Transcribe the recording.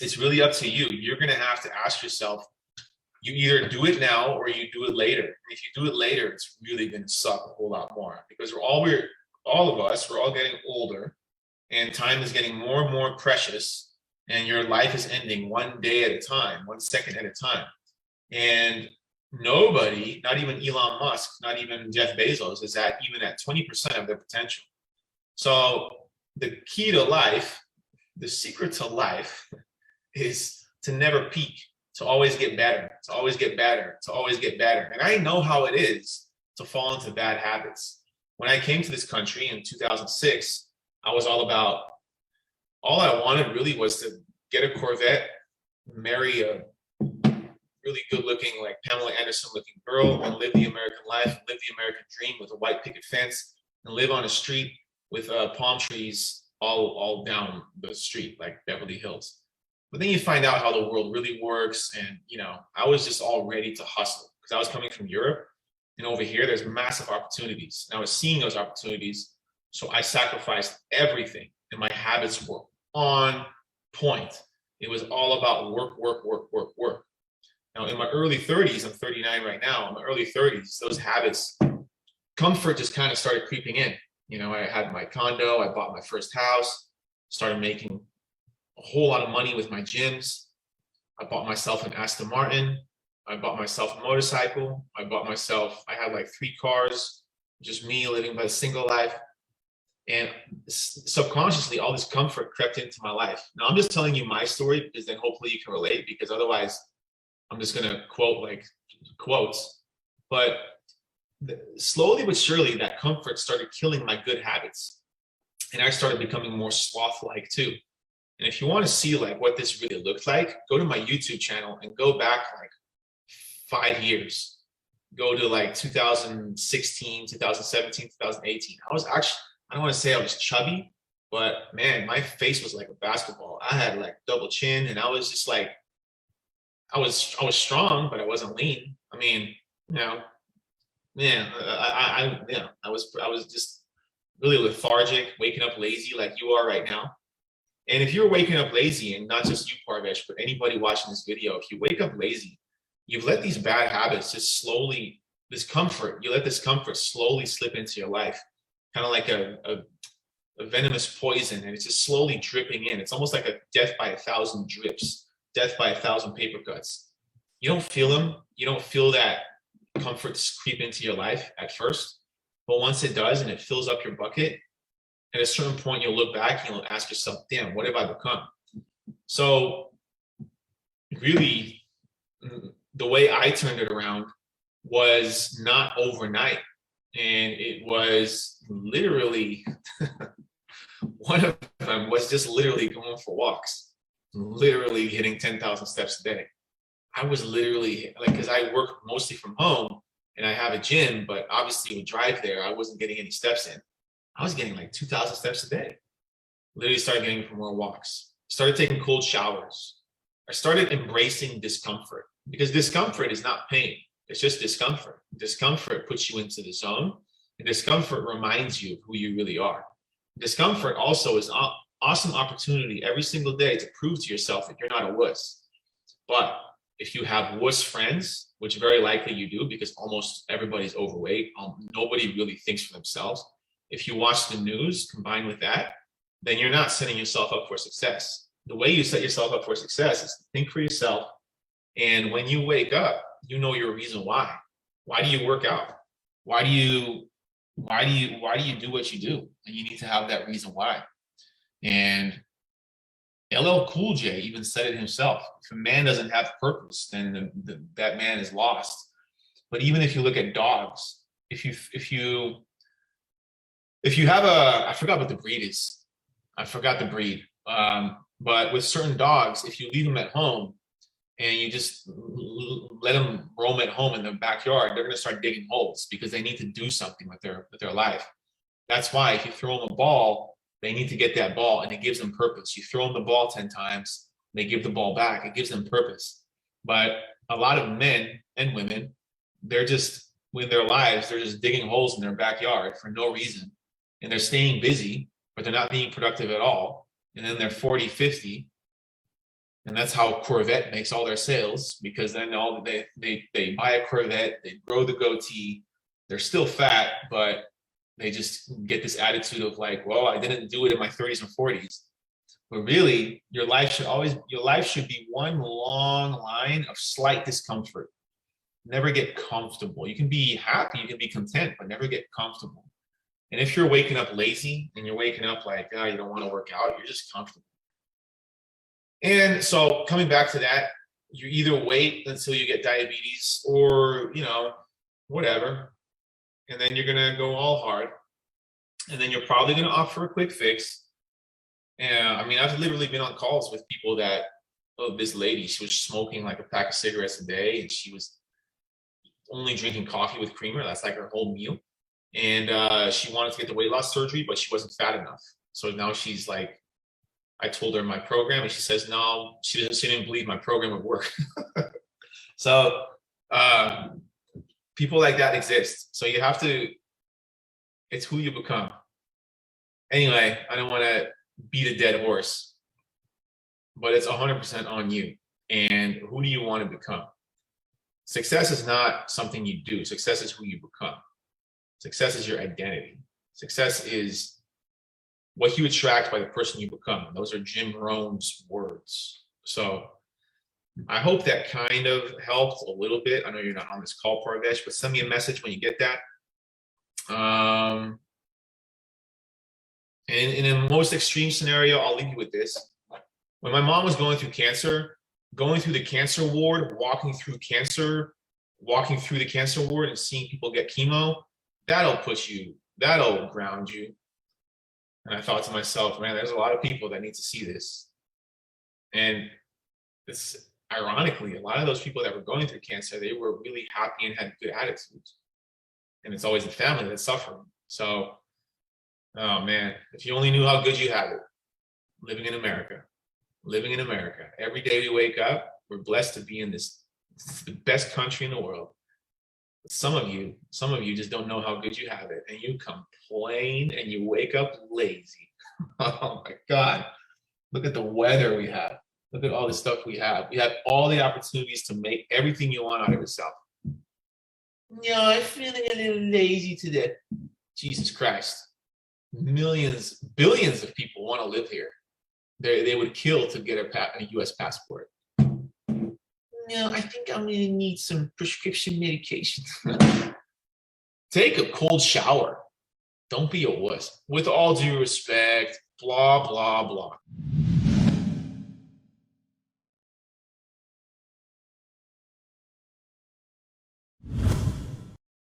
it's really up to you. You're going to have to ask yourself, you either do it now or you do it later. And if you do it later, it's really going to suck a whole lot more because all of us, we're all getting older and time is getting more and more precious and your life is ending one day at a time, 1 second at a time. And nobody, not even Elon Musk, not even Jeff Bezos, is even at 20% of their potential. So the key to life, the secret to life is to never peak, to always get better, to always get better, to always get better. And I know how it is to fall into bad habits. When I came to this country in 2006, I was all I wanted really was to get a Corvette, marry a really good looking, like Pamela Anderson looking girl, and live the American life, live the American dream with a white picket fence, and live on a street with palm trees all down the street, like Beverly Hills. But then you find out how the world really works. And, I was just all ready to hustle because I was coming from Europe. And over here, there's massive opportunities. And I was seeing those opportunities. So I sacrificed everything. And my habits were on point. It was all about work, work, work, work, work. Now, in my early 30s, I'm 39 right now, in my early 30s, those habits, comfort just kind of started creeping in. I had my condo, I bought my first house, started making a whole lot of money with my gyms. I bought myself an Aston Martin. I bought myself a motorcycle. I had like 3 cars, just me living by a single life. And subconsciously, all this comfort crept into my life. Now, I'm just telling you my story because then hopefully you can relate, because otherwise I'm just going to quote like quotes. But slowly but surely, that comfort started killing my good habits. And I started becoming more sloth-like too. And if you want to see like what this really looked like, go to my YouTube channel and go back like 5 years. Go to like 2016, 2017, 2018. I don't want to say I was chubby, but man, my face was like a basketball. I had like double chin, and I was just like, I was strong, but I wasn't lean. I mean, I was just really lethargic, waking up lazy like you are right now. And if you're waking up lazy, and not just you, Parvesh, but anybody watching this video, if you wake up lazy, you've let these bad habits just slowly, you let this comfort slowly slip into your life, kind of like a venomous poison, and it's just slowly dripping in. It's almost like a death by 1,000 drips, death by 1,000 paper cuts. You don't feel them. You don't feel that comfort creep into your life at first, but once it does and it fills up your bucket, at a certain point you'll look back and you'll ask yourself, damn, what have I become? So really, the way I turned it around was not overnight, and it was literally one of them was just literally going for walks, literally hitting 10,000 steps a day. I was literally like, because I work mostly from home and I have a gym, but obviously with drive there, I wasn't getting any steps in. I was getting like 2,000 steps a day. Literally started getting for more walks, started taking cold showers. I started embracing discomfort, because discomfort is not pain. It's just discomfort. Discomfort puts you into the zone, and discomfort reminds you of who you really are. Discomfort also is an awesome opportunity every single day to prove to yourself that you're not a wuss. But if you have wuss friends, which very likely you do, because almost everybody's overweight, nobody really thinks for themselves. If you watch the news combined with that, then you're not setting yourself up for success. The way you set yourself up for success is to think for yourself. And when you wake up, you know your reason why. Why do you work out? Why do you do what you do? And you need to have that reason why. And LL Cool J even said it himself. If a man doesn't have purpose, then that man is lost. But even if you look at dogs, if you have I forgot what the breed is. I forgot the breed. But with certain dogs, if you leave them at home and you just let them roam at home in their backyard, they're going to start digging holes because they need to do something with their life. That's why if you throw them a ball, they need to get that ball, and it gives them purpose. You throw them the ball 10 times, they give the ball back. It gives them purpose. But a lot of men and women, they're just, with their lives, they're just digging holes in their backyard for no reason. And they're staying busy, but they're not being productive at all. And then they're 40, 50, And that's how Corvette makes all their sales, because then they buy a Corvette, they grow the goatee, they're still fat, but they just get this attitude of like, well, I didn't do it in my 30s and 40s. But really, your life should be one long line of slight discomfort. Never get comfortable. You can be happy, you can be content, but never get comfortable. And if you're waking up lazy and you're waking up like, oh, you don't want to work out, you're just comfortable. And so coming back to that, you either wait until you get diabetes or, whatever. And then you're going to go all hard. And then you're probably going to opt for a quick fix. And I mean, I've literally been on calls with people that, this lady, she was smoking like a pack of cigarettes a day, and she was only drinking coffee with creamer. That's like her whole meal. And she wanted to get the weight loss surgery, but she wasn't fat enough. So now she's like, I told her my program, and she says, no, she didn't believe my program would work. So people like that exist. So you have to, it's who you become. Anyway, I don't want to beat a dead horse, but it's 100% on you. And who do you want to become? Success is not something you do. Success is who you become. Success is your identity. Success is what you attract by the person you become. And those are Jim Rohn's words. So I hope that kind of helped a little bit. I know you're not on this call, Parvesh, but send me a message when you get that. And in a most extreme scenario, I'll leave you with this. When my mom was going through cancer, going through the cancer ward, walking through the cancer ward and seeing people get chemo, that'll ground you. And I thought to myself, man, there's a lot of people that need to see this. And it's ironically, a lot of those people that were going through cancer, they were really happy and had good attitudes. And it's always the family that's suffering. So, oh man, if you only knew how good you have it, living in America. Every day we wake up, we're blessed to be in this the best country in the world. But some of you just don't know how good you have it, and you complain and you wake up lazy. Oh my God. Look at the weather we have. Look at all the stuff we have. We have all the opportunities to make everything you want out of yourself. No, I'm feeling a little lazy today. Jesus Christ. Millions, billions of people want to live here. They would kill to get a US passport. No, I think I'm going to need some prescription medication. Take a cold shower. Don't be a wuss. With all due respect, blah, blah, blah.